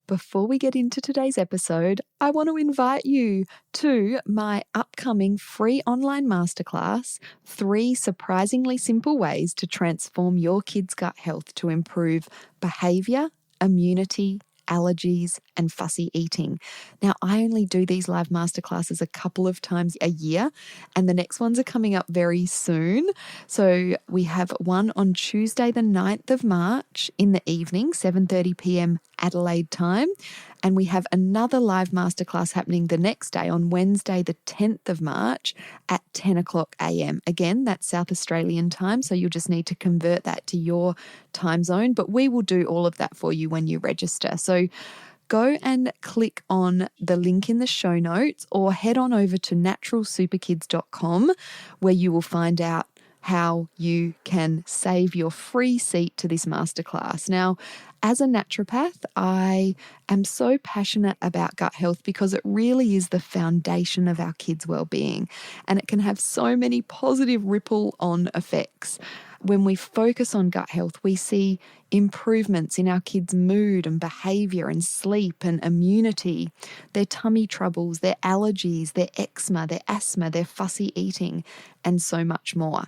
Before we get into today's episode, I want to invite you to my upcoming free online masterclass, 3 surprisingly simple ways to transform your kids' gut health to improve behavior, immunity, allergies, and fussy eating. Now, I only do these live masterclasses a couple of times a year, and the next ones are coming up very soon. So we have one on Tuesday, the 9th of March in the evening, 7:30 p.m. Adelaide time. And we have another live masterclass happening the next day on Wednesday, the 10th of March at 10 o'clock a.m. Again, that's South Australian time, so you'll just need to convert that to your time zone. But we will do all of that for you when you register. So go and click on the link in the show notes or head on over to naturalsuperkids.com where you will find out how you can save your free seat to this masterclass. Now, as a naturopath, I am so passionate about gut health because it really is the foundation of our kids' well-being, and it can have so many positive ripple-on effects. When we focus on gut health, we see improvements in our kids' mood and behavior and sleep and immunity, their tummy troubles, their allergies, their eczema, their asthma, their fussy eating, and so much more.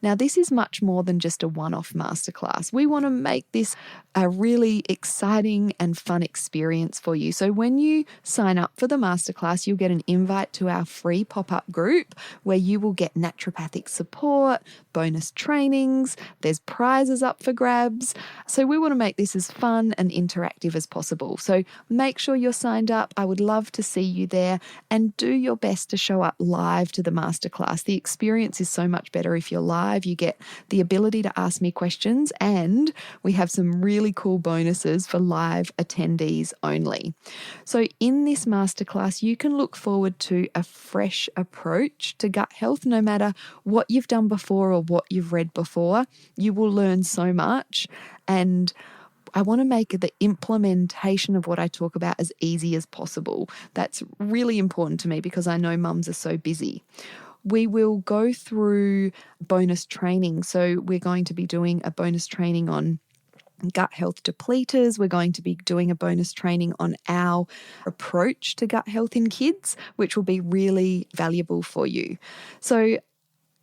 Now, this is much more than just a one-off masterclass. We want to make this a really exciting and fun experience for you. So when you sign up for the masterclass, you'll get an invite to our free pop-up group where you will get naturopathic support, bonus trainings, there's prizes up for grabs. So we want to make this as fun and interactive as possible. So make sure you're signed up. I would love to see you there, and do your best to show up live to the masterclass. The experience is so much better if you're live. You get the ability to ask me questions, and we have some really cool bonuses for live attendees only. So in this masterclass, you can look forward to a fresh approach to gut health. No matter what you've done before or what you've read before, you will learn so much. And I want to make the implementation of what I talk about as easy as possible. That's really important to me because I know mums are so busy. We will go through bonus training. So we're going to be doing a bonus training on gut health depleters. We're going to be doing a bonus training on our approach to gut health in kids, which will be really valuable for you. So,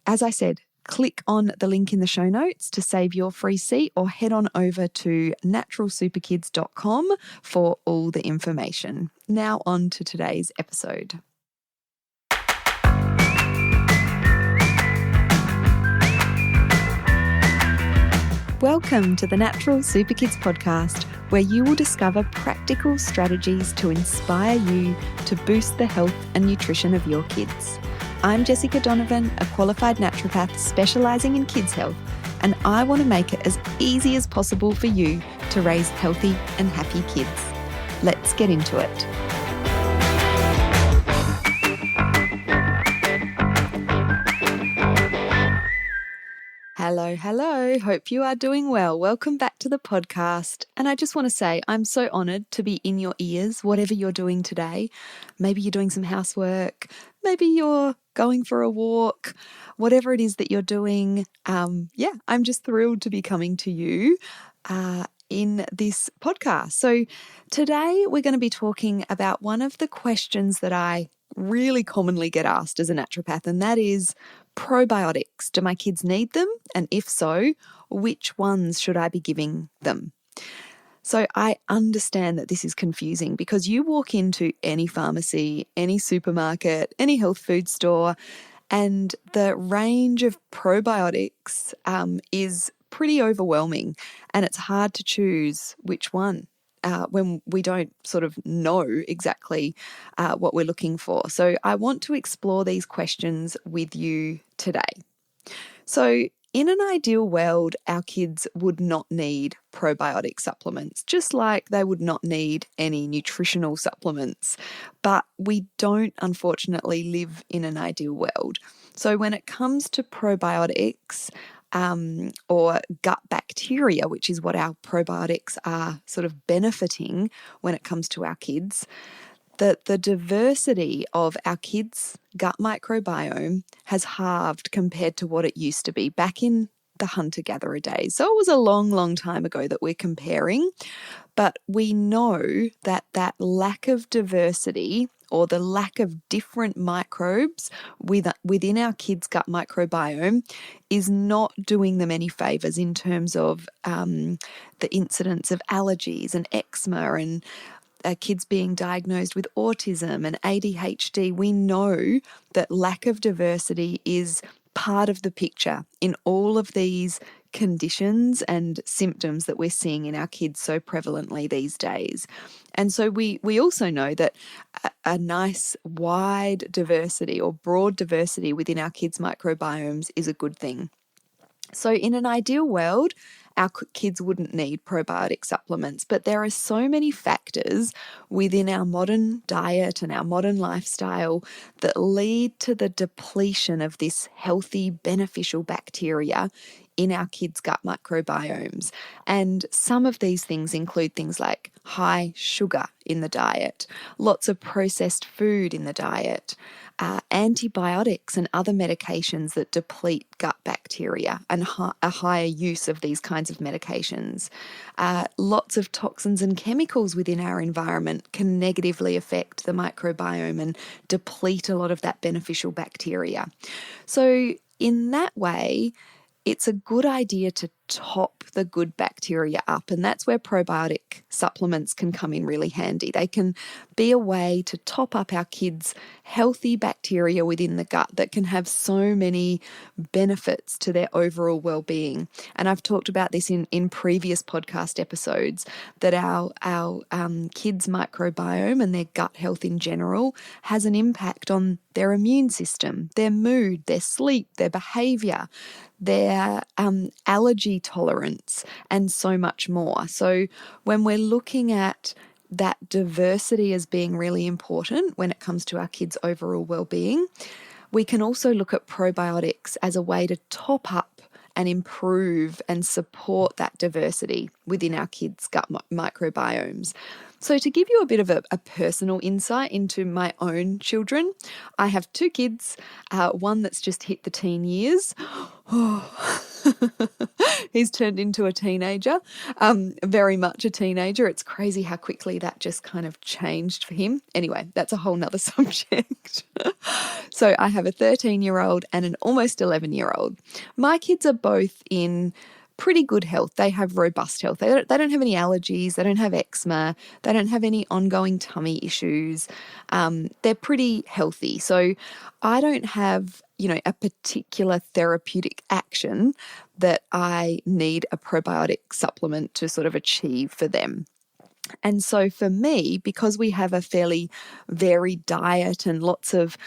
as I said, click on the link in the show notes to save your free seat, or head on over to naturalsuperkids.com for all the information. Now on to today's episode. Welcome to the Natural Super Kids podcast, where you will discover practical strategies to inspire you to boost the health and nutrition of your kids. I'm Jessica Donovan, a qualified naturopath specialising in kids' health, and I want to make it as easy as possible for you to raise healthy and happy kids. Let's get into it. Hello. Hope you are doing well. Welcome back to the podcast. And I just want to say I'm so honoured to be in your ears, whatever you're doing today. Maybe you're doing some housework. Maybe you're going for a walk. Whatever it is that you're doing, I'm just thrilled to be coming to you in this podcast. So today we're going to be talking about one of the questions that I really commonly get asked as a naturopath, and that is probiotics. Do my kids need them? And if so, which ones should I be giving them? So I understand that this is confusing because you walk into any pharmacy, any supermarket, any health food store, and the range of probiotics is pretty overwhelming, and it's hard to choose which one when we don't sort of know exactly what we're looking for. So I want to explore these questions with you today. So in an ideal world, our kids would not need probiotic supplements, just like they would not need any nutritional supplements. But we don't, unfortunately, live in an ideal world. So when it comes to probiotics, or gut bacteria, which is what our probiotics are sort of benefiting when it comes to our kids, the diversity of our kids' gut microbiome has halved compared to what it used to be. Back in the hunter-gatherer days. So it was a long, long time ago that we're comparing, but we know that that lack of diversity or the lack of different microbes within our kids' gut microbiome is not doing them any favours in terms of the incidence of allergies and eczema and kids being diagnosed with autism and ADHD. We know that lack of diversity is part of the picture in all of these conditions and symptoms that we're seeing in our kids so prevalently these days. And so we also know that a nice wide diversity or broad diversity within our kids' microbiomes is a good thing. So in an ideal world, our kids wouldn't need probiotic supplements, but there are so many factors within our modern diet and our modern lifestyle that lead to the depletion of this healthy, beneficial bacteria in our kids' gut microbiomes. And some of these things include things like high sugar in the diet, lots of processed food in the diet, antibiotics and other medications that deplete gut bacteria, and a higher use of these kinds of medications. Lots of toxins and chemicals within our environment can negatively affect the microbiome and deplete a lot of that beneficial bacteria. So in that way, it's a good idea to top the good bacteria up, and that's where probiotic supplements can come in really handy. They can be a way to top up our kids' healthy bacteria within the gut that can have so many benefits to their overall well-being. And I've talked about this in previous podcast episodes, that our kids' microbiome and their gut health in general has an impact on their immune system, their mood, their sleep, their behaviour, their allergy tolerance, and so much more. So when we're looking at that diversity as being really important when it comes to our kids' overall well-being, we can also look at probiotics as a way to top up and improve and support that diversity within our kids' gut microbiomes. So to give you a bit of a personal insight into my own children, I have two kids, one that's just hit the teen years. He's turned into a teenager, very much a teenager. It's crazy how quickly that just kind of changed for him. Anyway, that's a whole nother subject. So I have a 13-year-old and an almost 11-year-old. My kids are both in pretty good health. They have robust health. They don't have any allergies. They don't have eczema. They don't have any ongoing tummy issues. They're pretty healthy. So I don't have, a particular therapeutic action that I need a probiotic supplement to sort of achieve for them. And so for me, because we have a fairly varied diet and lots of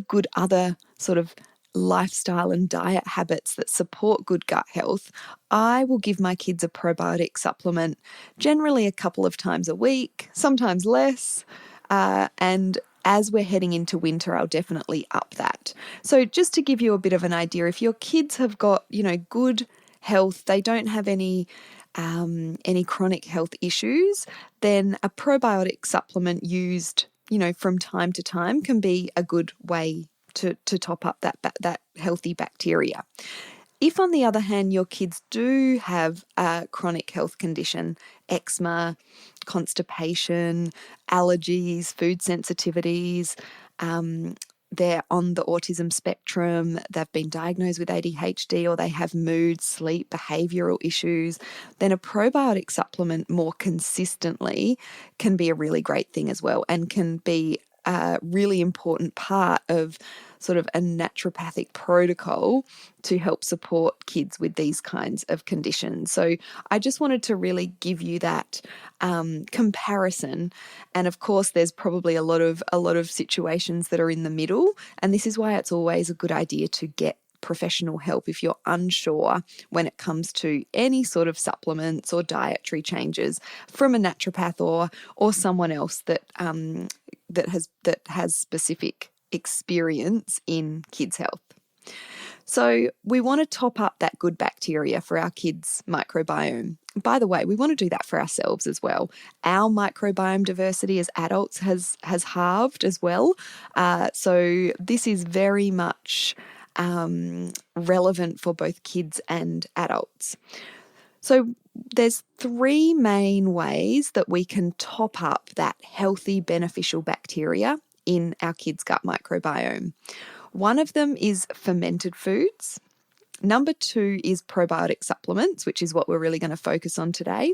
good other sort of lifestyle and diet habits that support good gut health, I will give my kids a probiotic supplement generally a couple of times a week, sometimes less. And as we're heading into winter, I'll definitely up that. So just to give you a bit of an idea, if your kids have got, good health, they don't have any chronic health issues, then a probiotic supplement used, from time to time can be a good way to top up that healthy bacteria. If, on the other hand, your kids do have a chronic health condition, eczema, constipation, allergies, food sensitivities, they're on the autism spectrum, they've been diagnosed with ADHD, or they have mood, sleep, behavioural issues, then a probiotic supplement more consistently can be a really great thing as well, and can be a really important part of sort of a naturopathic protocol to help support kids with these kinds of conditions. So I just wanted to really give you that comparison. And of course, there's probably a lot of situations that are in the middle, and this is why it's always a good idea to get professional help if you're unsure when it comes to any sort of supplements or dietary changes from a naturopath or someone else that has specific experience in kids' health. So we want to top up that good bacteria for our kids' microbiome. By the way, we want to do that for ourselves as well. Our microbiome diversity as adults has halved as well. So this is very much relevant for both kids and adults. So there's three main ways that we can top up that healthy, beneficial bacteria in our kids' gut microbiome. One of them is fermented foods. Number two is probiotic supplements, which is what we're really going to focus on today.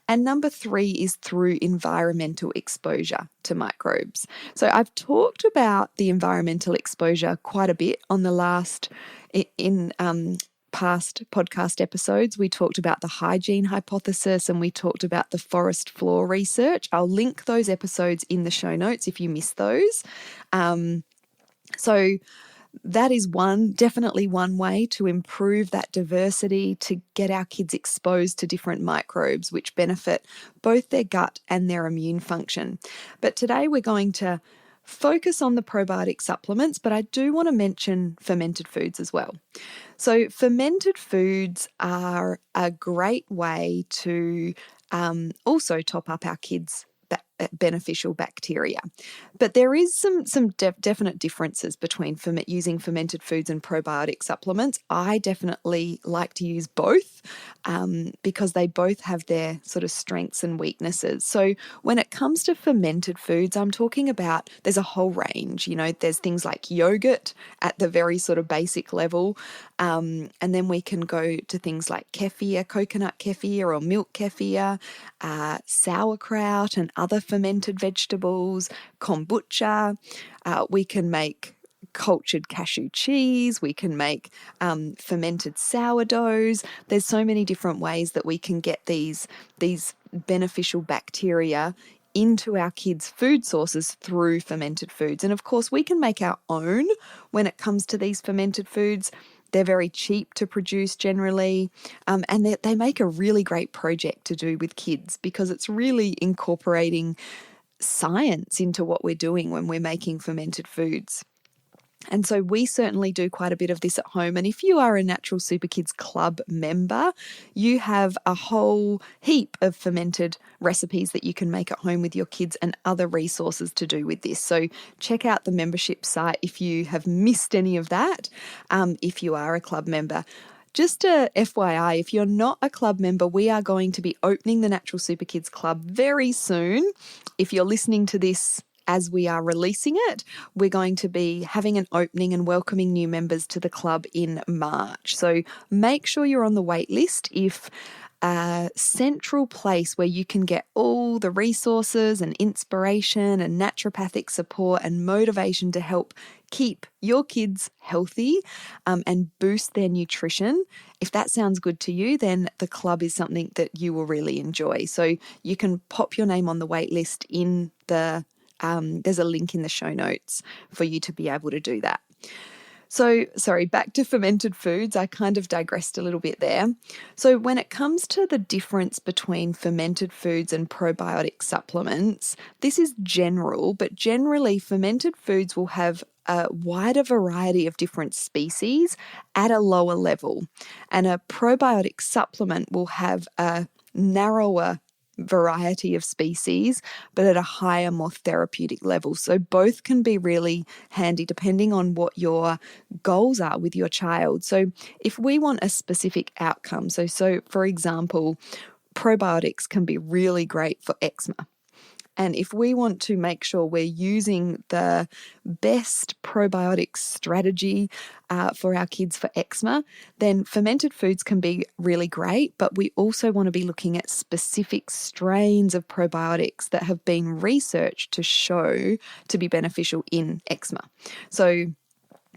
And number three is through environmental exposure to microbes. So I've talked about the environmental exposure quite a bit on the past podcast episodes. We talked about the hygiene hypothesis and we talked about the forest floor research. I'll link those episodes in the show notes if you missed those. So that is definitely one way to improve that diversity, to get our kids exposed to different microbes, which benefit both their gut and their immune function. But today we're going to focus on the probiotic supplements, but I do want to mention fermented foods as well. So fermented foods are a great way to also top up our kids' beneficial bacteria. But there is some definite differences between using fermented foods and probiotic supplements. I definitely like to use both because they both have their sort of strengths and weaknesses. So when it comes to fermented foods, I'm talking about there's a whole range. There's things like yogurt at the very sort of basic level. And then we can go to things like kefir, coconut kefir or milk kefir, sauerkraut and other fermented vegetables, kombucha. We can make cultured cashew cheese. We can make fermented sourdoughs. There's so many different ways that we can get these beneficial bacteria into our kids' food sources through fermented foods. And of course, we can make our own when it comes to these fermented foods. They're very cheap to produce generally, and they make a really great project to do with kids because it's really incorporating science into what we're doing when we're making fermented foods. And so we certainly do quite a bit of this at home. And if you are a Natural Super Kids Club member, you have a whole heap of fermented recipes that you can make at home with your kids and other resources to do with this. So check out the membership site if you have missed any of that, if you are a club member. Just a FYI, if you're not a club member, we are going to be opening the Natural Super Kids Club very soon. If you're listening to this as we are releasing it, we're going to be having an opening and welcoming new members to the club in March. So make sure you're on the wait list. If a central place where you can get all the resources and inspiration and naturopathic support and motivation to help keep your kids healthy and boost their nutrition. If that sounds good to you, then the club is something that you will really enjoy. So you can pop your name on the wait list in there's a link in the show notes for you to be able to do that. So, back to fermented foods. I kind of digressed a little bit there. So when it comes to the difference between fermented foods and probiotic supplements, this is general, but generally fermented foods will have a wider variety of different species at a lower level, and a probiotic supplement will have a narrower variety of species, but at a higher, more therapeutic level. So both can be really handy depending on what your goals are with your child. So if we want a specific outcome, so for example, probiotics can be really great for eczema. And if we want to make sure we're using the best probiotic strategy for our kids for eczema, then fermented foods can be really great, but we also want to be looking at specific strains of probiotics that have been researched to show to be beneficial in eczema. So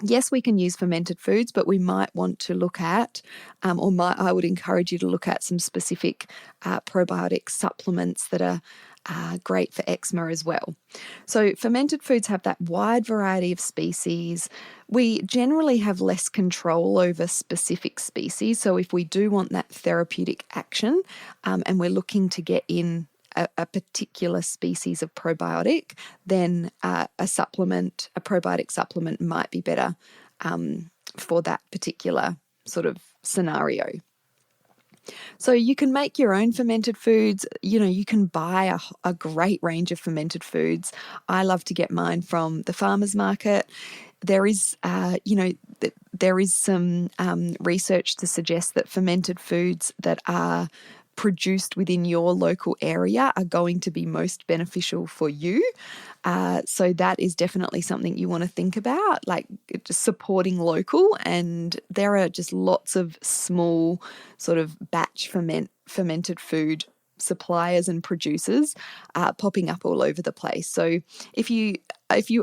yes, we can use fermented foods, but we might want to look at, I would encourage you to look at some specific probiotic supplements that are great for eczema as well. So fermented foods have that wide variety of species. We generally have less control over specific species. So if we do want that therapeutic action and we're looking to get in a particular species of probiotic, then a probiotic supplement might be better for that particular sort of scenario. So you can make your own fermented foods. You can buy a great range of fermented foods. I love to get mine from the farmer's market. there is, there is some research to suggest that fermented foods that are produced within your local area are going to be most beneficial for you. So that is definitely something you want to think about, like just supporting local. And there are just lots of small sort of batch fermented food suppliers and producers popping up all over the place. So if you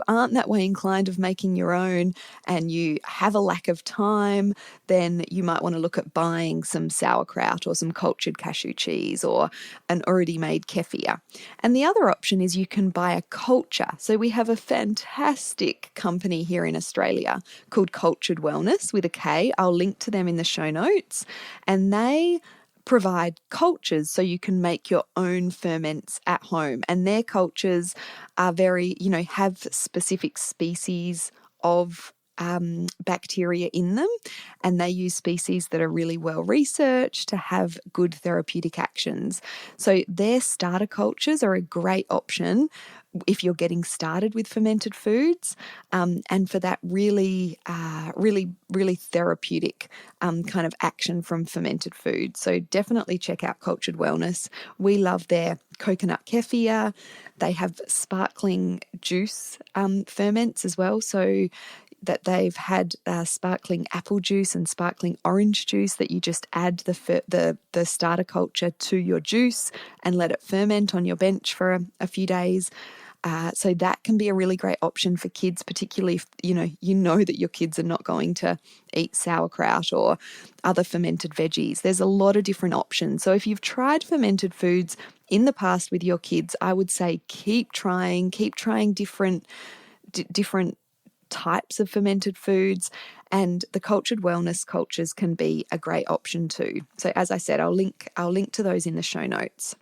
aren't that way inclined of making your own and you have a lack of time, then you might want to look at buying some sauerkraut or some cultured cashew cheese or an already made kefir. And the other option is you can buy a culture. So we have a fantastic company here in Australia called Cultured Wellness with a K. I'll link to them in the show notes. And they provide cultures so you can make your own ferments at home. And their cultures are very, have specific species of bacteria in them, and they use species that are really well researched to have good therapeutic actions. So their starter cultures are a great option if you're getting started with fermented foods, and for that really therapeutic kind of action from fermented food. So definitely check out Cultured Wellness. We love their coconut kefir. They have sparkling juice ferments as well. So that they've had sparkling apple juice and sparkling orange juice that you just add the starter culture to your juice and let it ferment on your bench for a few days. So that can be a really great option for kids, particularly if you know that your kids are not going to eat sauerkraut or other fermented veggies. There's a lot of different options. So if you've tried fermented foods in the past with your kids, I would say keep trying different types of fermented foods, and the Cultured Wellness cultures can be a great option too. So as I said, I'll link to those in the show notes.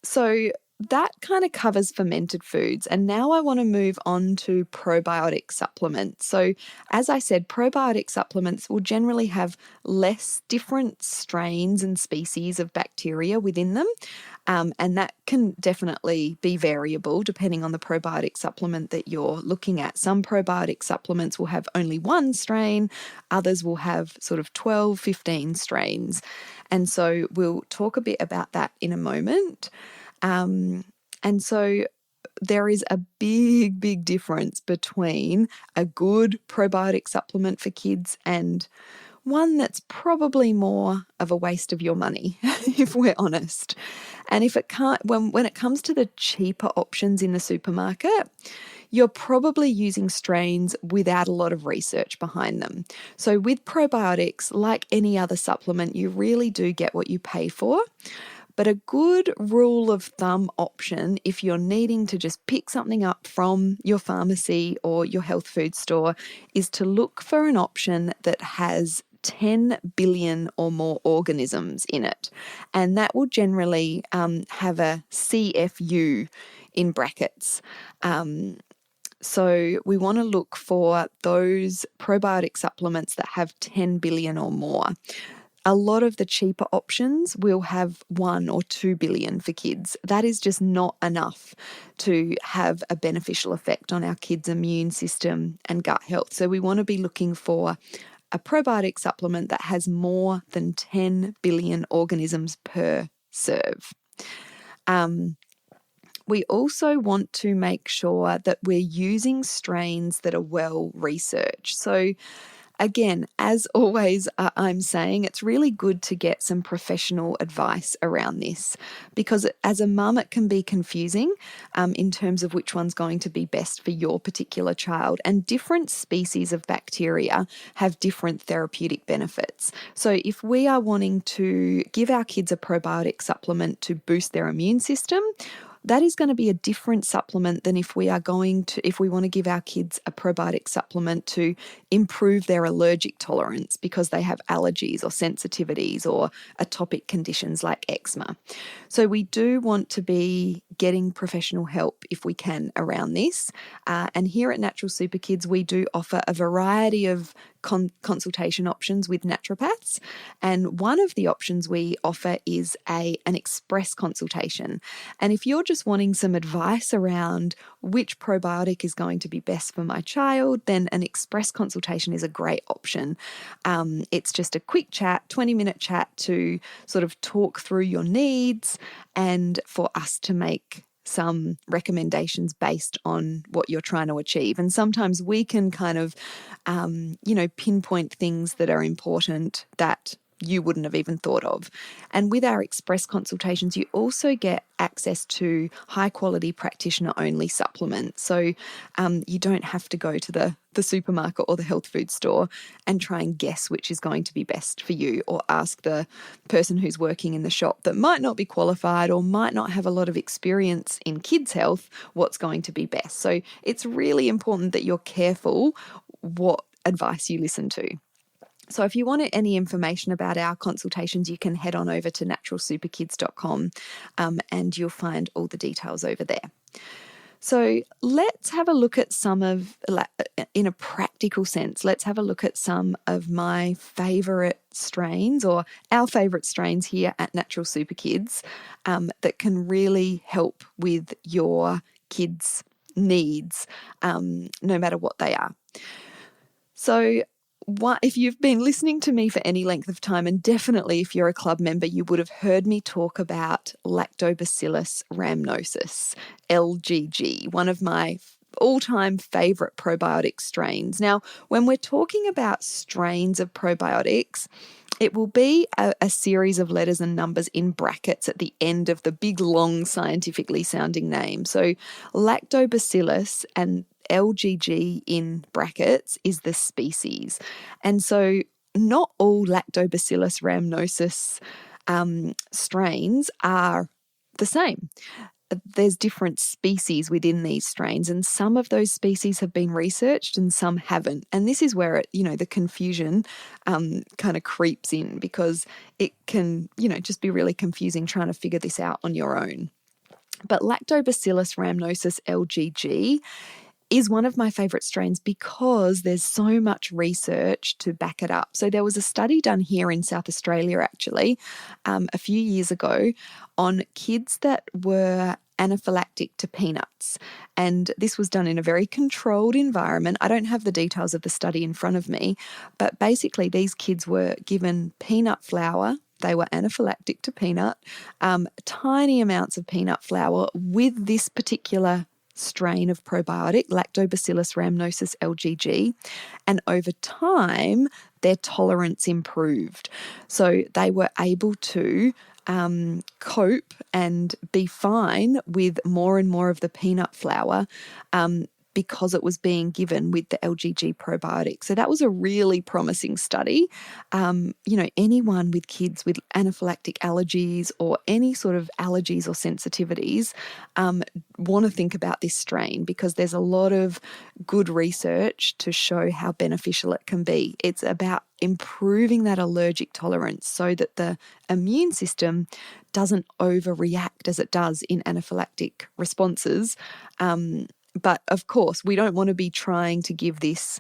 So that kind of covers fermented foods. And now I want to move on to probiotic supplements. So as I said, probiotic supplements will generally have less different strains and species of bacteria within them. And that can definitely be variable depending on the probiotic supplement that you're looking at. Some probiotic supplements will have only one strain, others will have sort of 12, 15 strains. And so we'll talk a bit about that in a moment. And so there is a big difference between a good probiotic supplement for kids and one that's probably more of a waste of your money, if we're honest. And if it can't, when it comes to the cheaper options in the supermarket, you're probably using strains without a lot of research behind them. So with probiotics, like any other supplement, you really do get what you pay for. But a good rule of thumb option, if you're needing to just pick something up from your pharmacy or your health food store, is to look for an option that has 10 billion or more organisms in it. And that will generally have a CFU in brackets. So we want to look for those probiotic supplements that have 10 billion or more. A lot of the cheaper options will have 1 or 2 billion for kids. That is just not enough to have a beneficial effect on our kids' immune system and gut health. So we want to be looking for a probiotic supplement that has more than 10 billion organisms per serve. We also want to make sure that we're using strains that are well researched. So again, as always, I'm saying it's really good to get some professional advice around this, because as a mum, it can be confusing in terms of which one's going to be best for your particular child. And different species of bacteria have different therapeutic benefits. So if we are wanting to give our kids a probiotic supplement to boost their immune system, that is going to be a different supplement than if we want to give our kids a probiotic supplement to improve their allergic tolerance because they have allergies or sensitivities or atopic conditions like eczema. So we do want to be getting professional help if we can around this. And here at Natural Super Kids, we do offer a variety of consultation options with naturopaths. And one of the options we offer is an express consultation. And if you're just just wanting some advice around which probiotic is going to be best for my child, then an express consultation is a great option. It's just a quick chat, 20-minute chat to sort of talk through your needs and for us to make some recommendations based on what you're trying to achieve. And sometimes we can kind of, pinpoint things that are important that you wouldn't have even thought of. And with our express consultations, you also get access to high quality practitioner only supplements. So you don't have to go to the supermarket or the health food store and try and guess which is going to be best for you, or ask the person who's working in the shop that might not be qualified or might not have a lot of experience in kids' health what's going to be best. So it's really important that you're careful what advice you listen to. So if you want any information about our consultations, you can head on over to naturalsuperkids.com and you'll find all the details over there. So let's have a look at in a practical sense, let's have a look at some of my favourite strains, or our favourite strains here at Natural Super Kids, that can really help with your kids' needs, no matter what they are. So if you've been listening to me for any length of time, and definitely if you're a club member, you would have heard me talk about Lactobacillus rhamnosus, LGG, one of my all-time favourite probiotic strains. Now, when we're talking about strains of probiotics, it will be a series of letters and numbers in brackets at the end of the big, long, scientifically sounding name. So Lactobacillus and LGG in brackets is the species. And so not all Lactobacillus rhamnosus strains are the same. There's different species within these strains, and some of those species have been researched and some haven't. And this is where the confusion kind of creeps in, because it can, just be really confusing trying to figure this out on your own. But Lactobacillus rhamnosus LGG is one of my favourite strains because there's so much research to back it up. So there was a study done here in South Australia, actually, a few years ago, on kids that were anaphylactic to peanuts. And this was done in a very controlled environment. I don't have the details of the study in front of me, but basically these kids were given peanut flour. They were anaphylactic to peanut, tiny amounts of peanut flour with this particular strain of probiotic, Lactobacillus rhamnosus LGG, and over time their tolerance improved. So they were able to cope and be fine with more and more of the peanut flour because it was being given with the LGG probiotic. So that was a really promising study. Anyone with kids with anaphylactic allergies or any sort of allergies or sensitivities want to think about this strain, because there's a lot of good research to show how beneficial it can be. It's about improving that allergic tolerance so that the immune system doesn't overreact as it does in anaphylactic responses. But of course, we don't want to be trying to give this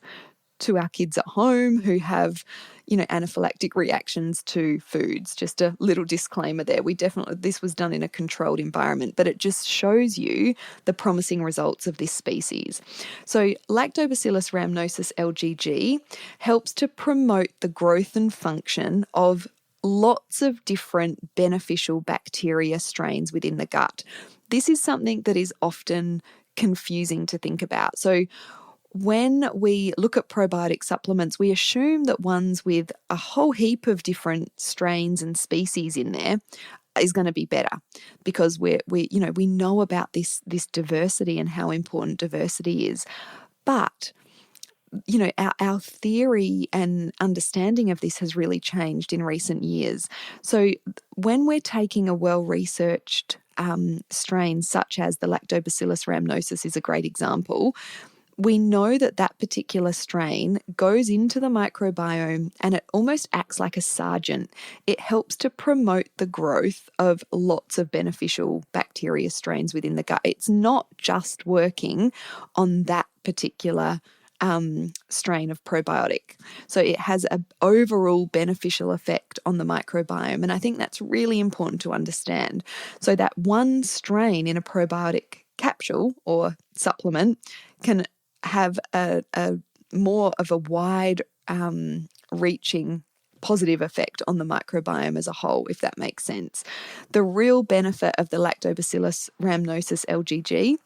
to our kids at home who have, anaphylactic reactions to foods. Just a little disclaimer there. This was done in a controlled environment, but it just shows you the promising results of this species. So Lactobacillus rhamnosus LGG helps to promote the growth and function of lots of different beneficial bacteria strains within the gut. This is something that is often confusing to think about. So when we look at probiotic supplements, we assume that ones with a whole heap of different strains and species in there is going to be better, because we know about this diversity and how important diversity is. But our theory and understanding of this has really changed in recent years. So when we're taking a well-researched strain such as the Lactobacillus rhamnosus is a great example, we know that particular strain goes into the microbiome and it almost acts like a sergeant. It helps to promote the growth of lots of beneficial bacteria strains within the gut. It's not just working on that particular strain of probiotic. So it has an overall beneficial effect on the microbiome. And I think that's really important to understand. So that one strain in a probiotic capsule or supplement can have a more of a wide reaching positive effect on the microbiome as a whole, if that makes sense. The real benefit of the Lactobacillus rhamnosus LGG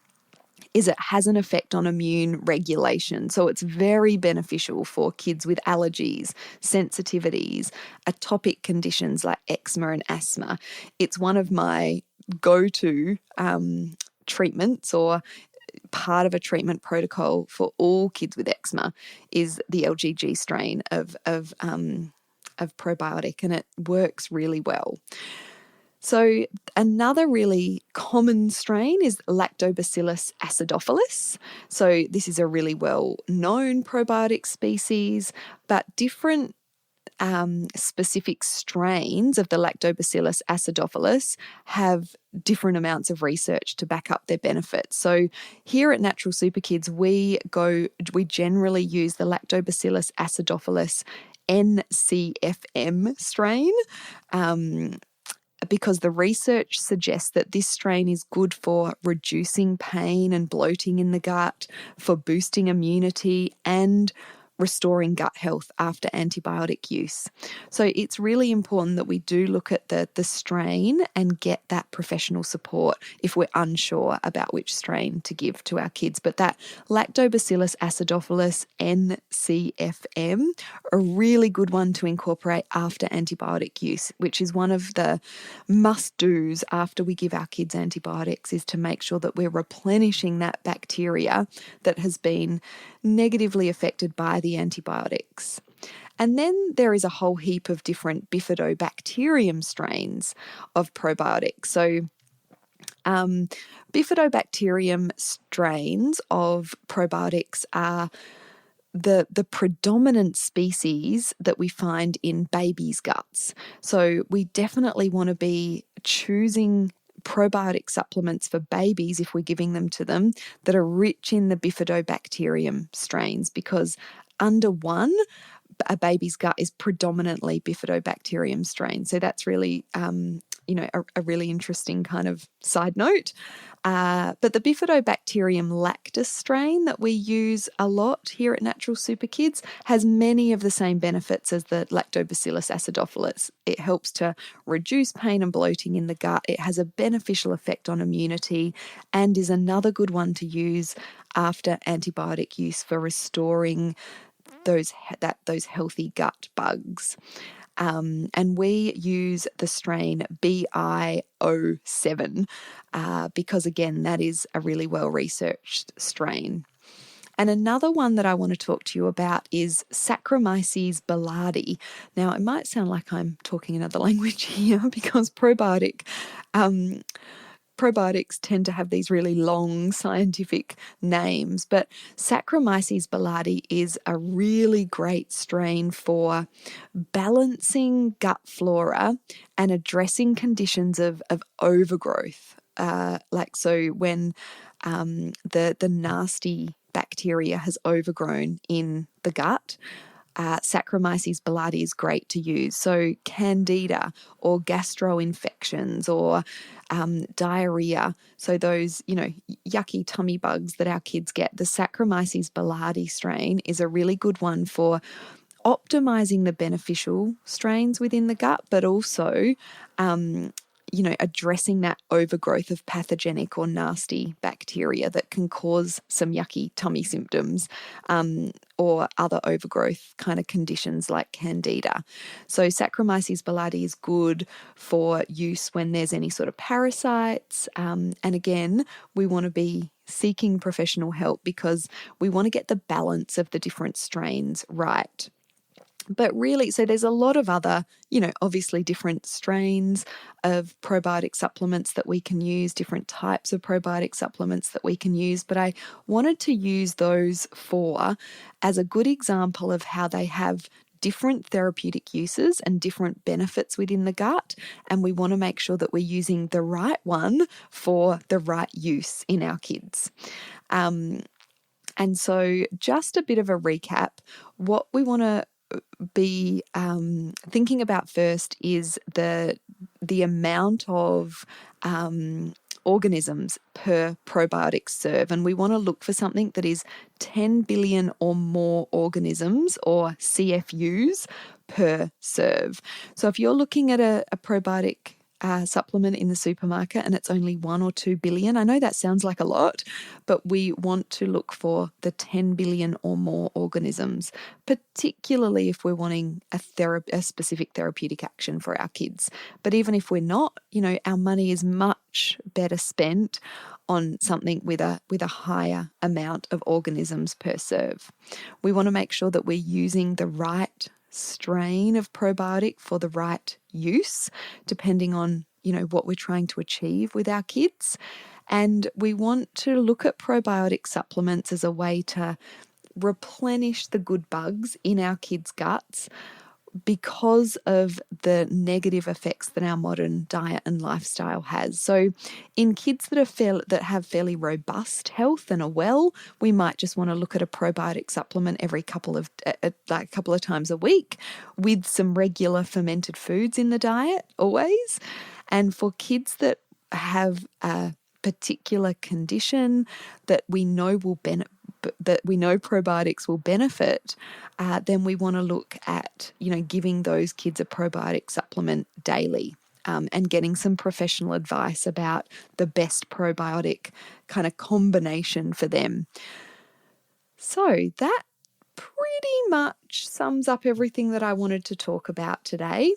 is it has an effect on immune regulation. So it's very beneficial for kids with allergies, sensitivities, atopic conditions like eczema and asthma. It's one of my go-to treatments, or part of a treatment protocol for all kids with eczema is the LGG strain of probiotic, and it works really well. So another really common strain is Lactobacillus acidophilus. So this is a really well-known probiotic species, but different specific strains of the Lactobacillus acidophilus have different amounts of research to back up their benefits. So here at Natural Super Kids, we generally use the Lactobacillus acidophilus NCFM strain, because the research suggests that this strain is good for reducing pain and bloating in the gut, for boosting immunity, and restoring gut health after antibiotic use. So it's really important that we do look at the strain and get that professional support if we're unsure about which strain to give to our kids. But that Lactobacillus acidophilus NCFM, a really good one to incorporate after antibiotic use, which is one of the must-dos after we give our kids antibiotics, is to make sure that we're replenishing that bacteria that has been negatively affected by the antibiotics. And then there is a whole heap of different Bifidobacterium strains of probiotics. So Bifidobacterium strains of probiotics are the predominant species that we find in babies' guts. So we definitely want to be choosing probiotic supplements for babies, if we're giving them to them, that are rich in the Bifidobacterium strains, because under one, a baby's gut is predominantly Bifidobacterium strain. So that's really, a really interesting kind of side note. But the Bifidobacterium lactis strain that we use a lot here at Natural Super Kids has many of the same benefits as the Lactobacillus acidophilus. It helps to reduce pain and bloating in the gut. It has a beneficial effect on immunity, and is another good one to use after antibiotic use for restoring those healthy gut bugs. And we use the strain BI07 because, again, that is a really well-researched strain. And another one that I want to talk to you about is Saccharomyces boulardii. Now, it might sound like I'm talking another language here, because probiotics tend to have these really long scientific names, but Saccharomyces boulardii is a really great strain for balancing gut flora and addressing conditions of overgrowth. So when the nasty bacteria has overgrown in the gut, Saccharomyces boulardii is great to use. So candida or gastroinfections or diarrhea, so those, yucky tummy bugs that our kids get, the Saccharomyces boulardii strain is a really good one for optimizing the beneficial strains within the gut, but also addressing that overgrowth of pathogenic or nasty bacteria that can cause some yucky tummy symptoms, or other overgrowth kind of conditions like candida. So Saccharomyces boulardii is good for use when there's any sort of parasites. And again, we want to be seeking professional help because we want to get the balance of the different strains right. But really, so there's a lot of other, obviously different strains of probiotic supplements that we can use, different types of probiotic supplements that we can use. But I wanted to use those four as a good example of how they have different therapeutic uses and different benefits within the gut. And we want to make sure that we're using the right one for the right use in our kids. And so just a bit of a recap, what we want to be thinking about first is the amount of organisms per probiotic serve, and we want to look for something that is 10 billion or more organisms, or CFUs, per serve. So if you're looking at a probiotic supplement in the supermarket and it's only 1 or 2 billion, I know that sounds like a lot, but we want to look for the 10 billion or more organisms, particularly if we're wanting a specific therapeutic action for our kids. But even if we're not, our money is much better spent on something with a higher amount of organisms per serve. We want to make sure that we're using the right strain of probiotic for the right use, depending on what we're trying to achieve with our kids. And we want to look at probiotic supplements as a way to replenish the good bugs in our kids' guts, because of the negative effects that our modern diet and lifestyle has. So in kids that have fairly robust health and are well, we might just want to look at a probiotic supplement every couple of times a week, with some regular fermented foods in the diet always. And for kids that have a particular condition that we know probiotics will benefit, then we want to look at, giving those kids a probiotic supplement daily, and getting some professional advice about the best probiotic kind of combination for them. So that pretty much sums up everything that I wanted to talk about today.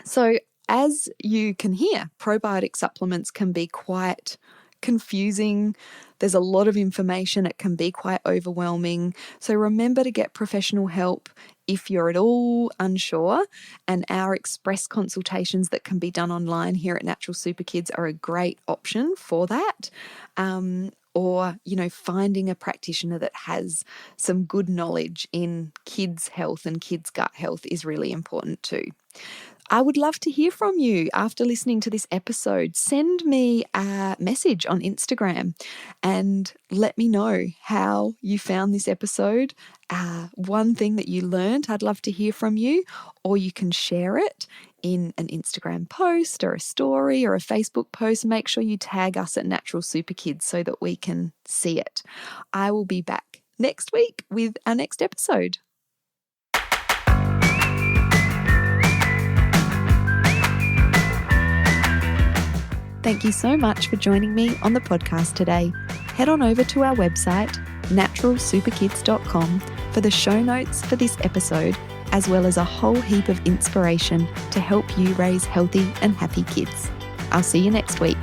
So as you can hear, probiotic supplements can be quite confusing. There's a lot of information. It can be quite overwhelming. So remember to get professional help if you're at all unsure. And our express consultations that can be done online here at Natural Super Kids are a great option for that. Or, finding a practitioner that has some good knowledge in kids' health and kids' gut health is really important too. I would love to hear from you after listening to this episode. Send me a message on Instagram and let me know how you found this episode. One thing that you learned, I'd love to hear from you, or you can share it in an Instagram post or a story or a Facebook post. Make sure you tag us at Natural Super Kids so that we can see it. I will be back next week with our next episode. Thank you so much for joining me on the podcast today. Head on over to our website, naturalsuperkids.com, for the show notes for this episode, as well as a whole heap of inspiration to help you raise healthy and happy kids. I'll see you next week.